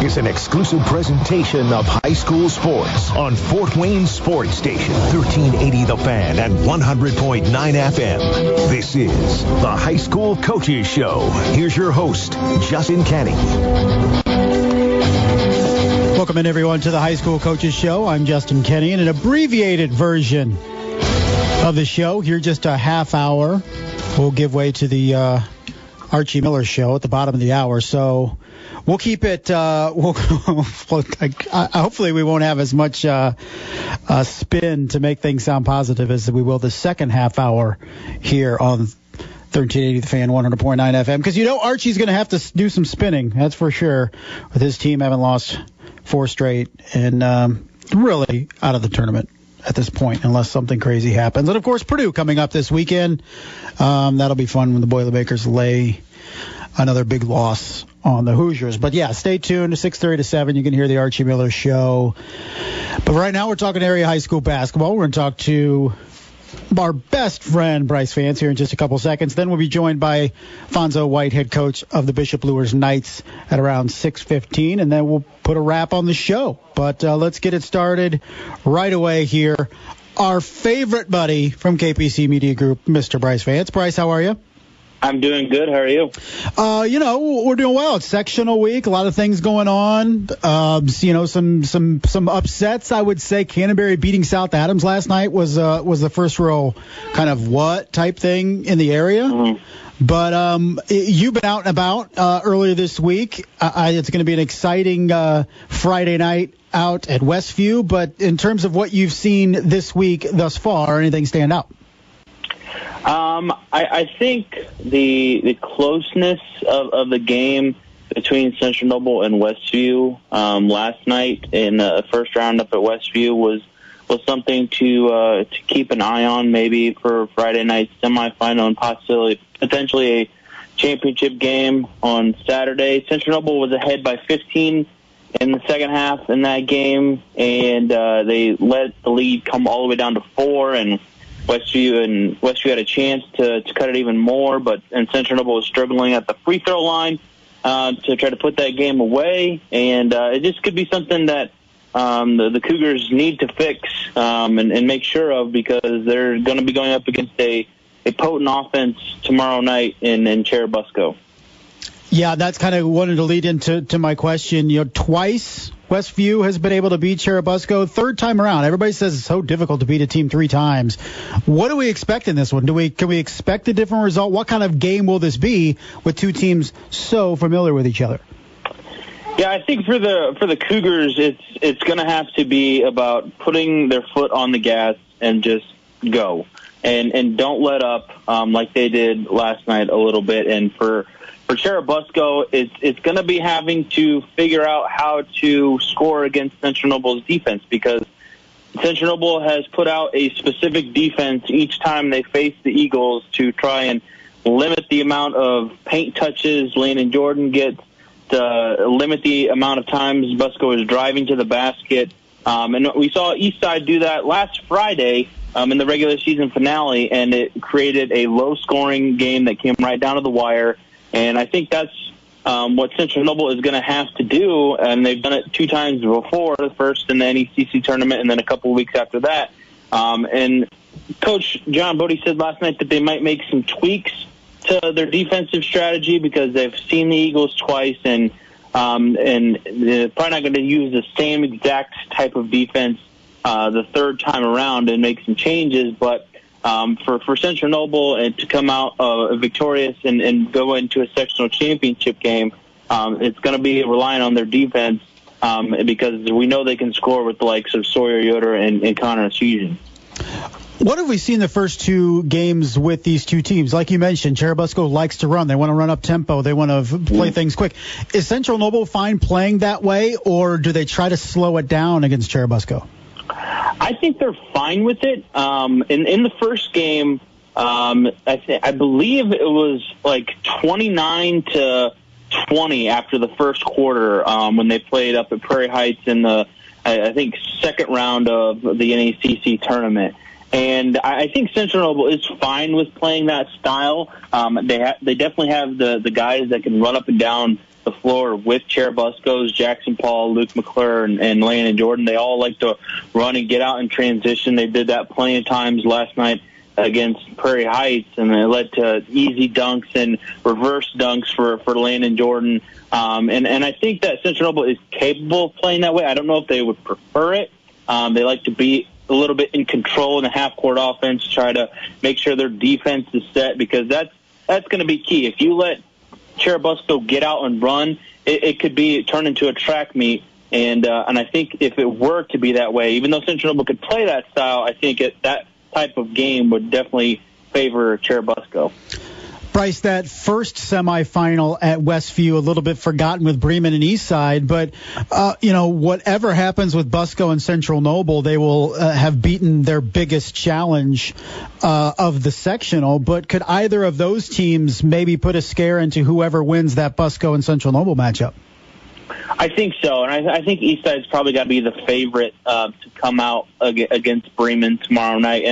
is an exclusive presentation of high school sports on Fort Wayne Sports Station, 1380 The Fan and 100.9 FM. This is the High School Coaches Show. Here's your host, Justin Kenny. Welcome in, everyone, to the High School Coaches Show. I'm Justin Kenny, and an abbreviated version of the show. Here, just a half hour. We'll give way to the Archie Miller Show at the bottom of the hour. So we'll keep it. Hopefully, we won't have as much spin to make things sound positive as we will the second half hour here on 1380 The Fan, 100.9 FM. Because Archie's going to have to do some spinning. That's for sure. With his team having lost 4 straight and really out of the tournament at this point, unless something crazy happens. And, of course, Purdue coming up this weekend. That'll be fun when the Boilermakers lay another big loss on the Hoosiers. But, yeah, stay tuned. 6:30 to 7, you can hear the Archie Miller Show. But right now we're talking area high school basketball. We're going to talk to our best friend, Brice Vance, here in just a couple seconds. Then we'll be joined by Fonso White, head coach of the Bishop Luers Knights, at around 6:15, and then we'll put a wrap on the show. But let's get it started right away here. Our favorite buddy from KPC Media Group, Mr. Brice Vance. Brice, how are you? I'm doing good. How are you? We're doing well. It's sectional week. A lot of things going on. Some upsets, I would say. Canterbury beating South Adams last night was the first real kind of what type thing in the area. Mm-hmm. But you've been out and about earlier this week. It's going to be an exciting Friday night out at Westview. But in terms of what you've seen this week thus far, anything stand out? I think the closeness of the game between Central Noble and Westview last night in the first round up at Westview was something to keep an eye on, maybe for Friday night's semifinal and potentially a championship game on Saturday. Central Noble was ahead by 15 in the second half in that game, and they let the lead come all the way down to 4, and Westview had a chance to cut it even more, and Central Noble was struggling at the free throw line to try to put that game away. And it just could be something that the Cougars need to fix and make sure of, because they're going to be going up against a potent offense tomorrow night in Cherubusco. Yeah, that's kind of wanted to lead into my question. Twice Westview has been able to beat Cherubusco. Third time around, everybody says it's so difficult to beat a team 3 times. What do we expect in this one? Can we expect a different result? What kind of game will this be with 2 teams so familiar with each other? Yeah, I think for the Cougars, it's going to have to be about putting their foot on the gas and just go, and don't let up like they did last night a little bit. And for Cherubusco, it's going to be having to figure out how to score against Central Noble's defense, because Central Noble has put out a specific defense each time they face the Eagles to try and limit the amount of paint touches Landon Jordan gets, to limit the amount of times Busco is driving to the basket. And we saw Eastside do that last Friday in the regular season finale, and it created a low-scoring game that came right down to the wire. And I think that's what Central Noble is going to have to do, and they've done it 2 times before, the first in the NECC tournament and then a couple of weeks after that. And Coach John Bodie said last night that they might make some tweaks to their defensive strategy, because they've seen the Eagles twice, and they're probably not going to use the same exact type of defense the third time around and make some changes. But for Central Noble and to come out victorious and go into a sectional championship game, it's going to be relying on their defense, because we know they can score with the likes of Sawyer Yoder and Connor Fusion. What have we seen the first 2 games with these 2 teams? Like you mentioned, Cherubusco likes to run. They want to run up tempo. They want to play things quick. Is Central Noble fine playing that way, or do they try to slow it down against Cherubusco? I think they're fine with it. In the first game, I believe it was like 29-20 after the first quarter when they played up at Prairie Heights in the, I think, second round of the NECC tournament. And I think Central Noble is fine with playing that style. They definitely have the guys that can run up and down the floor with Cherubusco's, Jackson Paul, Luke McClure, and Landon Jordan. They all like to run and get out in transition. They did that plenty of times last night against Prairie Heights, and it led to easy dunks and reverse dunks for Landon Jordan. And I think that Central Noble is capable of playing that way. I don't know if they would prefer it. They like to be a little bit in control in the half-court offense, try to make sure their defense is set, because that's going to be key. If you let Cherubusco get out and run, it could be turn into a track meet. And I think if it were to be that way, even though Central Noble could play that style, I think that type of game would definitely favor Cherubusco. Brice, that first semifinal at Westview, a little bit forgotten with Bremen and Eastside, but, whatever happens with Busco and Central Noble, they will have beaten their biggest challenge of the sectional. But could either of those teams maybe put a scare into whoever wins that Busco and Central Noble matchup? I think so, and I think Eastside's probably got to be the favorite to come out against Bremen tomorrow night.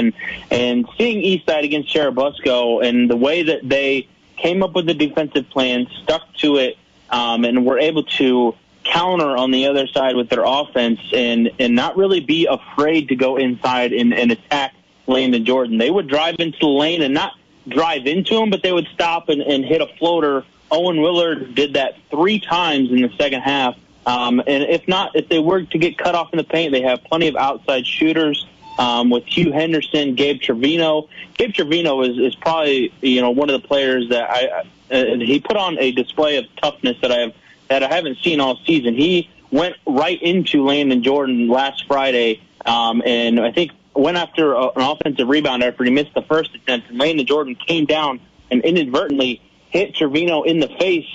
And seeing Eastside against Cherubusco and the way that they came up with the defensive plan, stuck to it, and were able to counter on the other side with their offense and not really be afraid to go inside and attack Landon Jordan. They would drive into the lane and not drive into him, but they would stop and hit a floater. Owen Willard did that 3 times in the second half. And if they were to get cut off in the paint, they have plenty of outside shooters with Hugh Henderson, Gabe Trevino. Gabe Trevino is probably one of the players that he put on a display of toughness that I haven't seen all season. He went right into Landon Jordan last Friday, and I think went after an offensive rebound after he missed the first attempt. And Landon Jordan came down and inadvertently hit Trevino in the face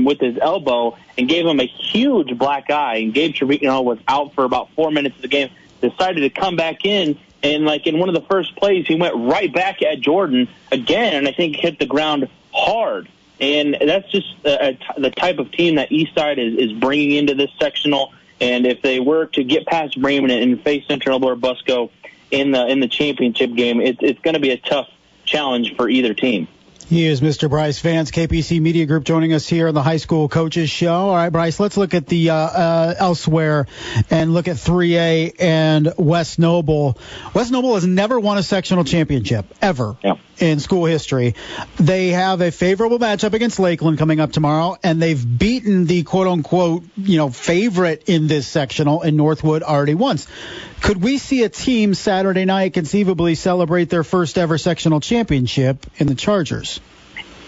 with his elbow and gave him a huge black eye. And Gabe Trevino was out for about 4 minutes of the game, decided to come back in, and in one of the first plays, he went right back at Jordan again, and I think hit the ground hard. And that's just the type of team that Eastside is bringing into this sectional. And if they were to get past Bremen and face Central Noble or Busco in the championship game, it's going to be a tough challenge for either team. He is Mr. Brice Vance, KPC Media Group, joining us here on the High School Coaches Show. All right, Brice, let's look at the elsewhere and look at 3A and West Noble. West Noble has never won a sectional championship, ever, in school history. They have a favorable matchup against Lakeland coming up tomorrow, and they've beaten the quote-unquote, favorite in this sectional in Northwood already once. Could we see a team Saturday night conceivably celebrate their first ever sectional championship in the Chargers?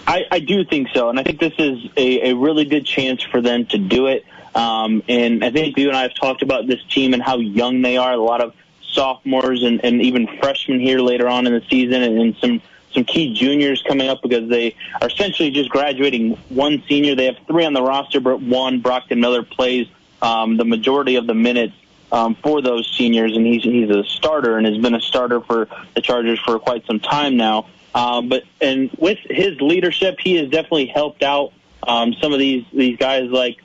I do think so, and I think this is a really good chance for them to do it. And I think you and I have talked about this team and how young they are. A lot of sophomores and even freshmen here later on in the season, and some key juniors coming up because they are essentially just graduating one senior. They have 3 on the roster, but one, Brockton Miller, plays the majority of the minutes for those seniors, and he's a starter and has been a starter for the Chargers for quite some time now. But with his leadership, he has definitely helped out some of these guys like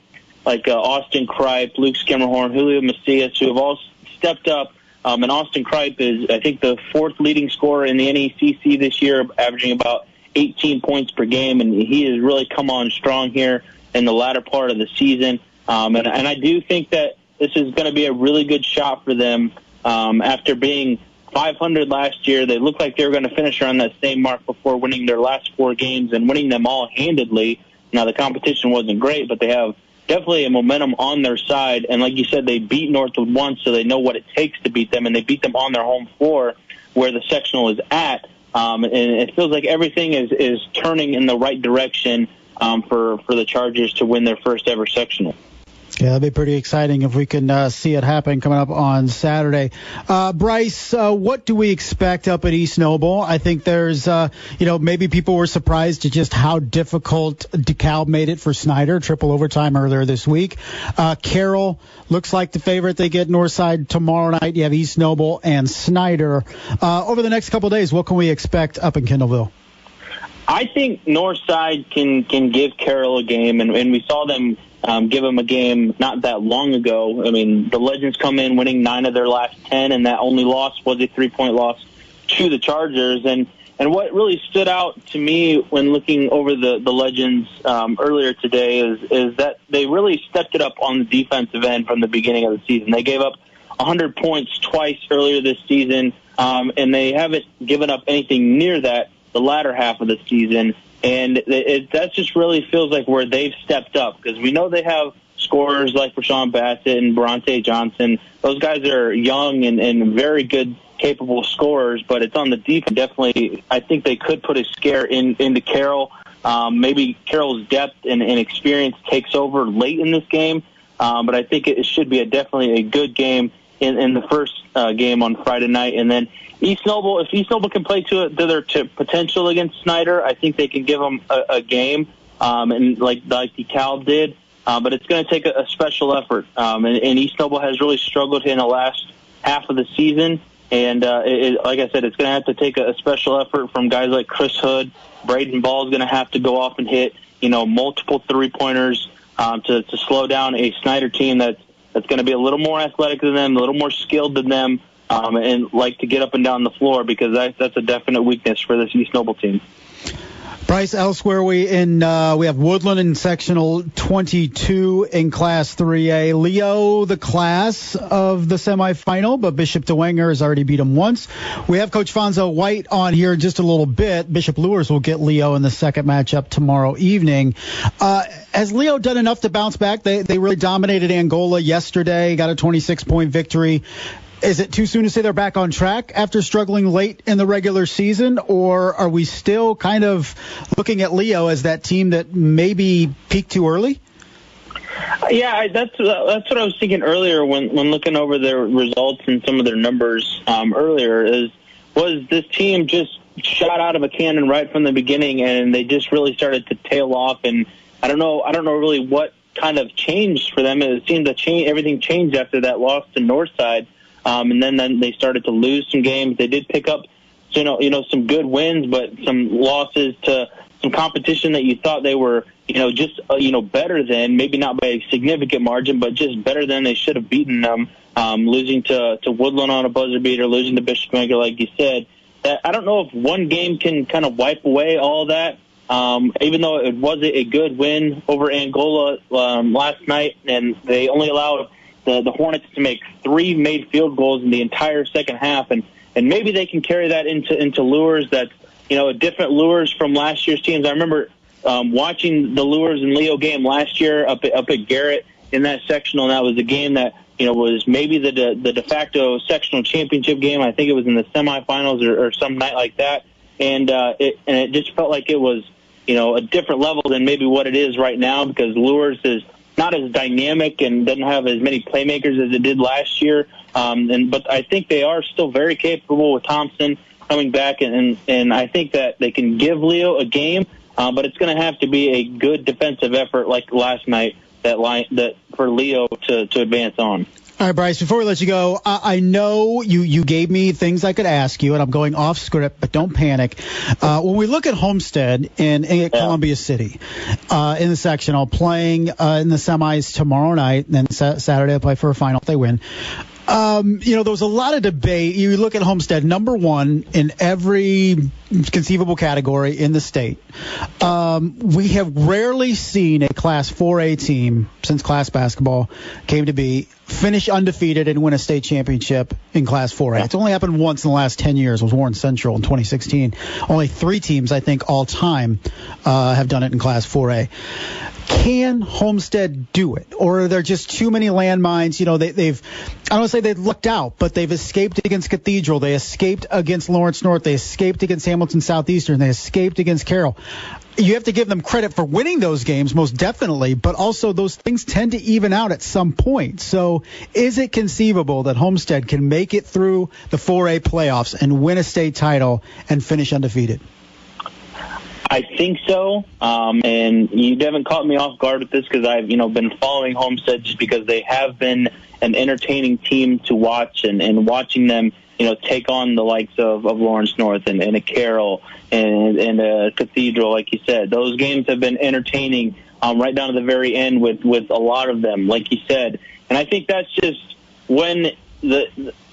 Austin Kripe, Luke Skimmerhorn, Julio Macias, who have all stepped up. And Austin Kripe is, I think, the 4th leading scorer in the NECC this year, averaging about 18 points per game, and he has really come on strong here in the latter part of the season. And I do think that this is going to be a really good shot for them. After being 500 last year, they looked like they were going to finish around that same mark before winning their last 4 games and winning them all handedly. Now, the competition wasn't great, but they have definitely a momentum on their side. And like you said, they beat Northwood once, so they know what it takes to beat them, and they beat them on their home floor where the sectional is at. And it feels like everything is turning in the right direction for the Chargers to win their first ever sectional. Yeah, that'd be pretty exciting if we can see it happen coming up on Saturday. Brice, what do we expect up at East Noble? I think there's, maybe people were surprised at just how difficult DeKalb made it for Snyder, triple overtime earlier this week. Carroll looks like the favorite. They get Northside tomorrow night. You have East Noble and Snyder. Over the next couple of days, what can we expect up in Kendallville? I think Northside can give Carroll a game, and we saw them give them a game not that long ago. I mean, the Legends come in winning 9 of their last 10, and that only loss was a 3-point loss to the Chargers. And And what really stood out to me when looking over the legends earlier today is that they really stepped it up on the defensive end from the beginning of the season. They gave up 100 points twice earlier this season, and they haven't given up anything near that the latter half of the season. And that just really feels like where they've stepped up, because we know they have scorers like Rashawn Bassett and Bronte Johnson. Those guys are young and very good, capable scorers, but it's on the defense. Definitely, I think they could put a scare into Carroll. Maybe Carroll's depth and experience takes over late in this game, but I think it should be definitely a good game in the first game on Friday night. And then East Noble, if East Noble can play to their potential against Snyder, I think they can give them a game, and like DeKalb did. But it's going to take a special effort. And East Noble has really struggled in the last half of the season. And like I said, it's going to have to take a special effort from guys like Chris Hood. Braden Ball is going to have to go off and hit, multiple three-pointers to slow down a Snyder team that's going to be a little more athletic than them, a little more skilled than them, and like to get up and down the floor, because that's a definite weakness for this East Noble team. Bryce, elsewhere we have Woodland in sectional 22 in Class 3A. Leo, the class of the semifinal, but Bishop DeWenger has already beat him once. We have Coach Fonso White on here in just a little bit. Bishop Luers will get Leo in the second matchup tomorrow evening. Has Leo done enough to bounce back? They really dominated Angola yesterday, got a 26-point victory. Is it too soon to say they're back on track after struggling late in the regular season, or are we still kind of looking at Leo as that team that maybe peaked too early? Yeah, that's what I was thinking earlier when looking over their results and some of their numbers earlier. Was this team just shot out of a cannon right from the beginning, and they just really started to tail off? And I don't know really what kind of changed for them. It seemed to everything changed after that loss to Northside. And then they started to lose some games. They did pick up, some good wins, but some losses to some competition that you thought they were, just better than, maybe not by a significant margin, but just better than. They should have beaten them. Losing to Woodland on a buzzer beater, losing to Bishop DeWenger, like you said. I don't know if one game can kind of wipe away all that. Even though it was a good win over Angola last night, and they only allowed the Hornets to make 3 made field goals in the entire second half, and maybe they can carry that into Luers. That's a different Luers from last year's teams. I remember watching the Luers and Leo game last year up at Garrett in that sectional, and that was a game that was maybe the de facto sectional championship game. I think it was in the semifinals or some night like that, and it just felt like it was a different level than maybe what it is right now, because Luers is not as dynamic and doesn't have as many playmakers as it did last year. But I think they are still very capable with Thompson coming back, and I think that they can give Leo a game, but it's going to have to be a good defensive effort like last night that for Leo to advance on. All right, Bryce, before we let you go, I know you gave me things I could ask you, and I'm going off script, but don't panic. When we look at Homestead in Columbia City, in the sectional, playing in the semis tomorrow night, and then Saturday they'll play for a final if they win. There was a lot of debate. You look at Homestead, number one in every conceivable category in the state. We have rarely seen a Class 4A team since class basketball came to be finish undefeated and win a state championship in Class 4A. It's only happened once in the last 10 years. It was Warren Central in 2016. Only 3 teams, I think, all time have done it in Class 4A. Can Homestead do it, or are there just too many landmines? They've I don't want to say they've lucked out, but they've escaped against Cathedral, they escaped against Lawrence North, they escaped against Hamilton Southeastern, they escaped against Carroll. You have to give them credit for winning those games, most definitely, but also those things tend to even out at some point. So is it conceivable that Homestead can make it through the 4A playoffs and win a state title and finish undefeated? I think so, and you haven't caught me off guard with this because I've been following Homestead just because they have been an entertaining team to watch, and watching them take on the likes of Lawrence North and a Carroll and a Cathedral, like you said. Those games have been entertaining right down to the very end with a lot of them, like you said. And I think that's just when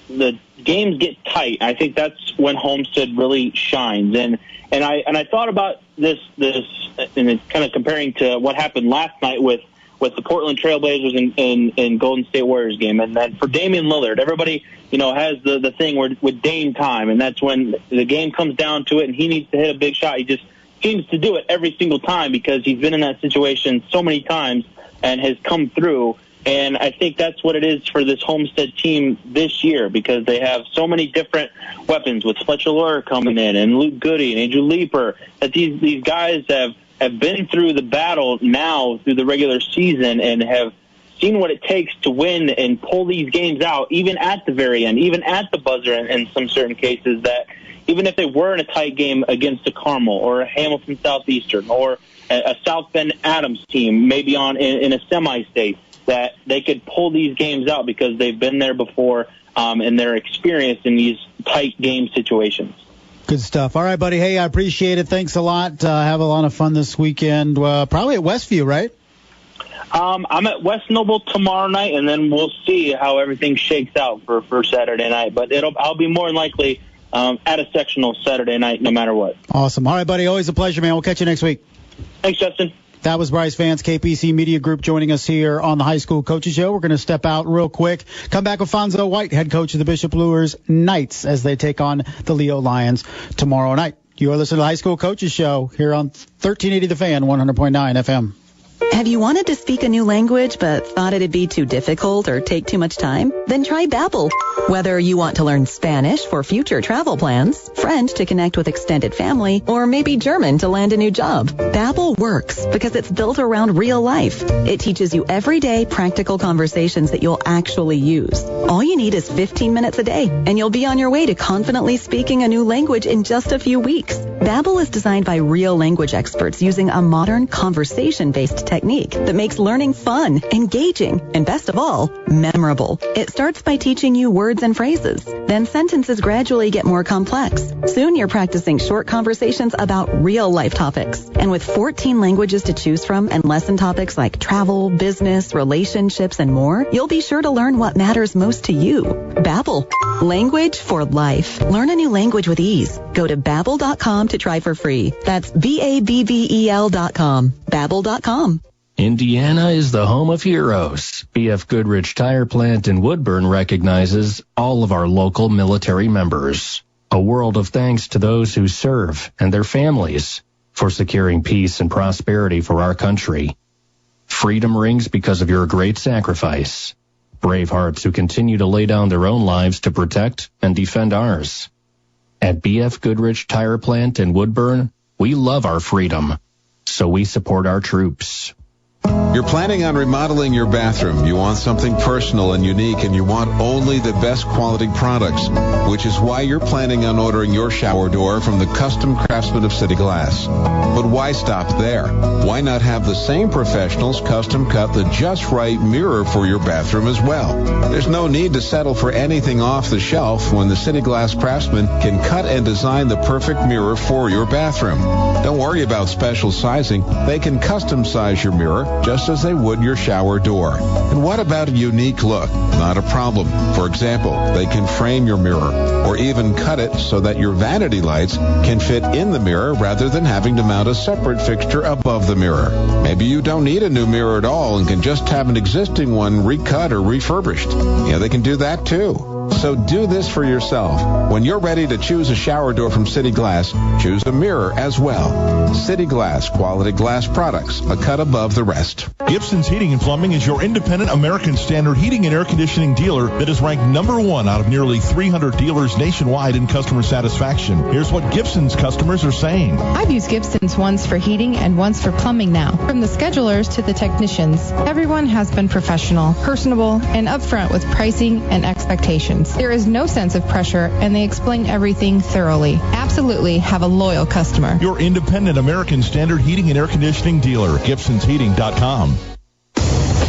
the games get tight, I think that's when Homestead really shines. And I thought about this, and it's kind of comparing to what happened last night with the Portland Trailblazers and Golden State Warriors game. And then for Damian Lillard, everybody, has the thing with Dame time, and that's when the game comes down to it and he needs to hit a big shot. He just seems to do it every single time because he's been in that situation so many times and has come through. And I think that's what it is for this Homestead team this year, because they have so many different weapons with Fletcher Luers coming in and Luke Goody and Andrew Leeper, that these guys have been through the battle now through the regular season and have seen what it takes to win and pull these games out, even at the very end, even at the buzzer in some certain cases, that even if they were in a tight game against a Carmel or a Hamilton Southeastern or a South Bend Adams team, maybe in a semi-state, that they could pull these games out because they've been there before and they're experienced in these tight game situations. Good stuff. All right, buddy. Hey, I appreciate it. Thanks a lot. Have a lot of fun this weekend. Probably at Westview, right? I'm at West Noble tomorrow night, and then we'll see how everything shakes out for Saturday night. But I'll be more than likely at a sectional Saturday night, no matter what. Awesome. All right, buddy. Always a pleasure, man. We'll catch you next week. Thanks, Justin. That was Brice Vance, KPC Media Group, joining us here on the High School Coaches Show. We're going to step out real quick. Come back with Fonso White, head coach of the Bishop Luers Knights, as they take on the Leo Lions tomorrow night. You are listening to the High School Coaches Show here on 1380 The Fan, 100.9 FM. Have you wanted to speak a new language but thought it'd be too difficult or take too much time? Then try Babbel. Whether you want to learn Spanish for future travel plans, French to connect with extended family, or maybe German to land a new job, Babbel works because it's built around real life. It teaches you everyday practical conversations that you'll actually use. All you need is 15 minutes a day, and you'll be on your way to confidently speaking a new language in just a few weeks. Babbel is designed by real language experts using a modern conversation-based technique that makes learning fun, engaging, and best of all, memorable. It starts by teaching you words and phrases. Then sentences gradually get more complex. Soon you're practicing short conversations about real life topics. And with 14 languages to choose from and lesson topics like travel, business, relationships, and more, you'll be sure to learn what matters most to you. Babbel. Language for life. Learn a new language with ease. Go to Babbel.com to try for free. That's Babbel.com. Babbel.com. Indiana is the home of heroes. B.F. Goodrich Tire Plant in Woodburn recognizes all of our local military members. A world of thanks to those who serve and their families for securing peace and prosperity for our country. Freedom rings because of your great sacrifice. Brave hearts who continue to lay down their own lives to protect and defend ours. At B.F. Goodrich Tire Plant in Woodburn, we love our freedom, so we support our troops. You're planning on remodeling your bathroom. You want something personal and unique, and you want only the best quality products, which is why you're planning on ordering your shower door from the custom craftsmen of City Glass. But why stop there? Why not have the same professionals custom cut the just right mirror for your bathroom as well? There's no need to settle for anything off the shelf when the City Glass craftsmen can cut and design the perfect mirror for your bathroom. Don't worry about special sizing. They can custom size your mirror just as they would your shower door. And what about a unique look? Not a problem. For example, they can frame your mirror or even cut it so that your vanity lights can fit in the mirror rather than having to mount a separate fixture above the mirror. Maybe you don't need a new mirror at all and can just have an existing one recut or refurbished. Yeah, they can do that too. So do this for yourself. When you're ready to choose a shower door from City Glass, choose a mirror as well. City Glass, quality glass products, a cut above the rest. Gibson's Heating and Plumbing is your independent American Standard heating and air conditioning dealer that is ranked #1 out of nearly 300 dealers nationwide in customer satisfaction. Here's what Gibson's customers are saying. I've used Gibson's once for heating and once for plumbing now. From the schedulers to the technicians, everyone has been professional, personable, and upfront with pricing and expectations. There is no sense of pressure, and they explain everything thoroughly. Absolutely have a loyal customer. Your independent American Standard heating and air conditioning dealer, Gibson'sHeating.com.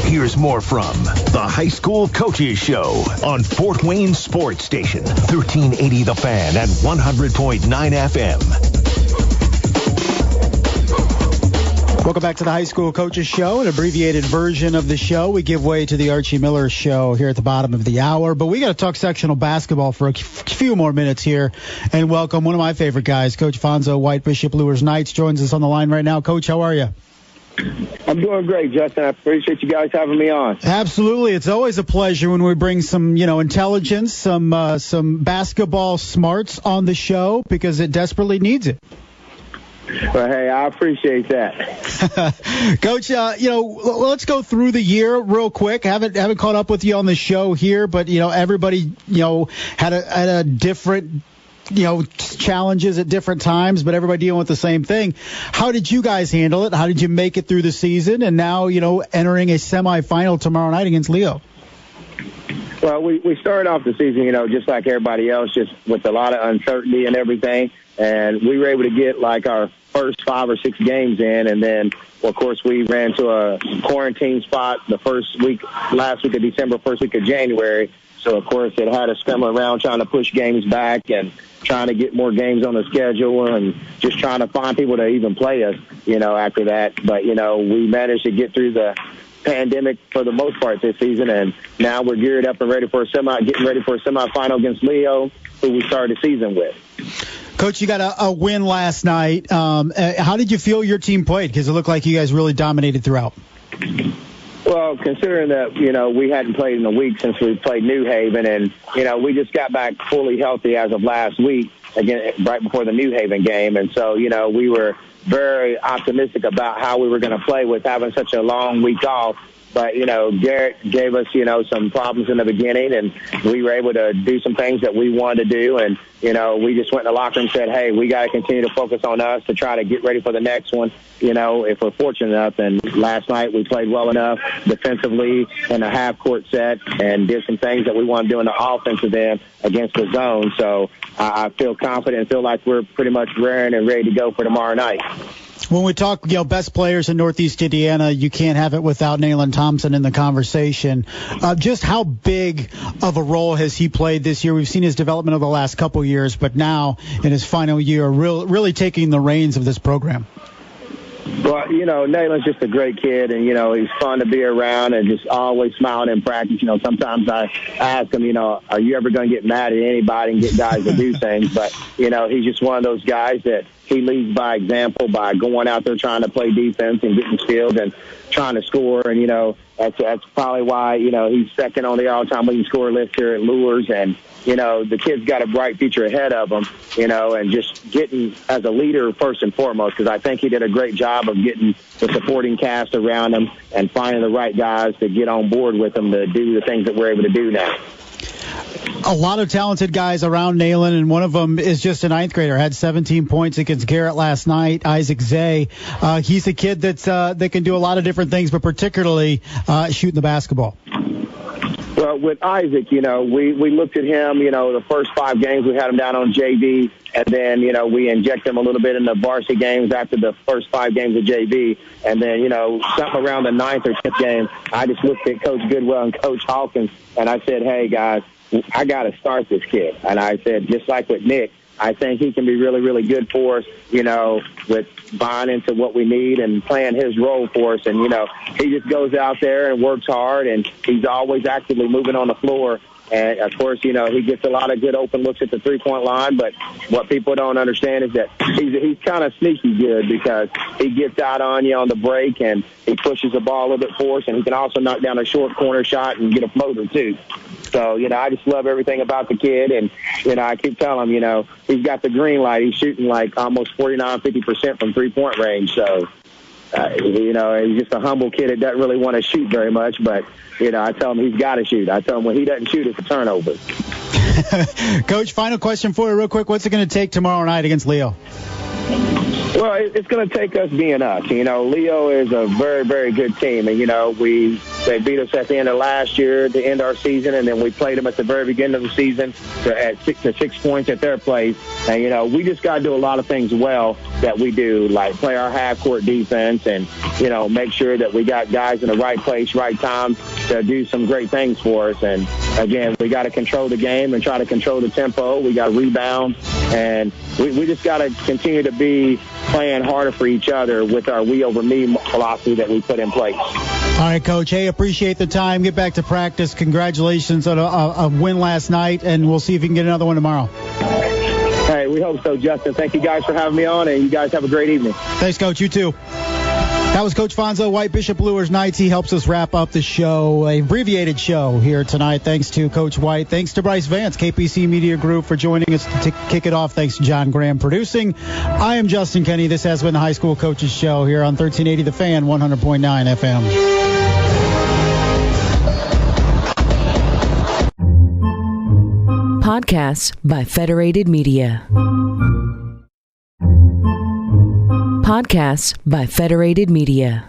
Here's more from the High School Coaches Show on Fort Wayne Sports Station, 1380 The Fan and 100.9 FM. Welcome back to the High School Coaches Show, an abbreviated version of the show. We give way to the Archie Miller Show here at the bottom of the hour, but we got to talk sectional basketball for a few more minutes here and welcome one of my favorite guys, Coach Fonso White, Bishop Luers Knights, joins us on the line right now. Coach, how are you? I'm doing great, Justin. I appreciate you guys having me on. Absolutely. It's always a pleasure when we bring some, intelligence, some basketball smarts on the show because it desperately needs it. Well, hey, I appreciate that. Coach, let's go through the year real quick. Haven't caught up with you on the show here, but, everybody, had a different, challenges at different times, but everybody dealing with the same thing. How did you guys handle it? How did you make it through the season? And now, entering a semifinal tomorrow night against Leo. Well, we started off the season, just like everybody else, just with a lot of uncertainty and everything. And we were able to get our first 5 or 6 games in. And then, well, of course, we ran to a quarantine spot the last week of December, first week of January. So, of course, it had us scrambling around trying to push games back and trying to get more games on the schedule and just trying to find people to even play us, after that. But, we managed to get through the pandemic for the most part this season, and now we're geared up and getting ready for a semifinal against Leo, who we started the season with. Coach, you got a win last night. How did you feel your team played? Because it looked like you guys really dominated throughout. Well, considering that, we hadn't played in a week since we played New Haven, and, we just got back fully healthy as of last week, again, right before the New Haven game. And so, we were very optimistic about how we were going to play with having such a long week off. But, Garrett gave us, some problems in the beginning, and we were able to do some things that we wanted to do. And, we just went in the locker room and said, hey, we got to continue to focus on us to try to get ready for the next one, if we're fortunate enough. And last night we played well enough defensively in a half-court set and did some things that we want to do in the offensive end against the zone. So I feel confident and feel like we're pretty much raring and ready to go for tomorrow night. When we talk, best players in Northeast Indiana, you can't have it without Nayland Thompson in the conversation. Just how big of a role has he played this year? We've seen his development over the last couple years, but now in his final year, really taking the reins of this program. Well, Nayland's just a great kid, and, he's fun to be around and just always smiling in practice. Sometimes I ask him, are you ever going to get mad at anybody and get guys to do things? But, he's just one of those guys that he leads by example by going out there trying to play defense and getting skilled and trying to score. And, that's probably why, he's second on the all-time leading scorer list here at Luers. And, the kid's got a bright future ahead of him, and just getting as a leader first and foremost, because I think he did a great job of getting the supporting cast around him and finding the right guys to get on board with him to do the things that we're able to do now. A lot of talented guys around Nayland, and one of them is just a 9th grader. Had 17 points against Garrett last night. Isaac Zay. He's a kid that can do a lot of different things, but particularly shooting the basketball. Well, with Isaac, we looked at him, the first 5 games we had him down on JV, and then, we injected him a little bit in the varsity games after the first 5 games of JV. And then, something around the 9th or 10th game, I just looked at Coach Goodwell and Coach Hawkins, and I said, hey, guys, I got to start this kid. And I said, just like with Nick, I think he can be really, really good for us, with buying into what we need and playing his role for us. And, he just goes out there and works hard, and he's always actively moving on the floor. And, of course, he gets a lot of good open looks at the three-point line. But what people don't understand is that he's kind of sneaky good because he gets out on you on the break and he pushes the ball a little bit for us, and he can also knock down a short corner shot and get a floater, too. So, I just love everything about the kid. And, I keep telling him, he's got the green light. He's shooting almost 49-50% from three-point range. So, he's just a humble kid that doesn't really want to shoot very much. But, I tell him he's got to shoot. I tell him when he doesn't shoot, it's a turnover. Coach, final question for you real quick. What's it going to take tomorrow night against Leo? Well, it's going to take us being us. Leo is a very, very good team. And, we They beat us at the end of last year to end our season, and then we played them at the very beginning of the season at 6 points at their place. And, you know, we just got to do a lot of things well that we do, like play our half-court defense and, you know, make sure that we got guys in the right place, right time to do some great things for us. And, again, we got to control the game and try to control the tempo. We got to rebound, and we just got to continue to be playing harder for each other with our we over me philosophy that we put in place. All right, Coach. Hey, appreciate the time. Get back to practice. Congratulations on a win last night, and we'll see if you can get another one tomorrow. Hey, we hope so, Justin. Thank you guys for having me on, and you guys have a great evening. Thanks, Coach. You too. That was Coach Fonso White, Bishop Luers Knights. He helps us wrap up the show, an abbreviated show here tonight. Thanks to Coach White. Thanks to Brice Vance, KPC Media Group, for joining us to kick it off. Thanks to John Graham producing. I am Justin Kenny. This has been the High School Coaches Show here on 1380 The Fan, 100.9 FM. Podcasts by Federated Media. Podcasts by Federated Media.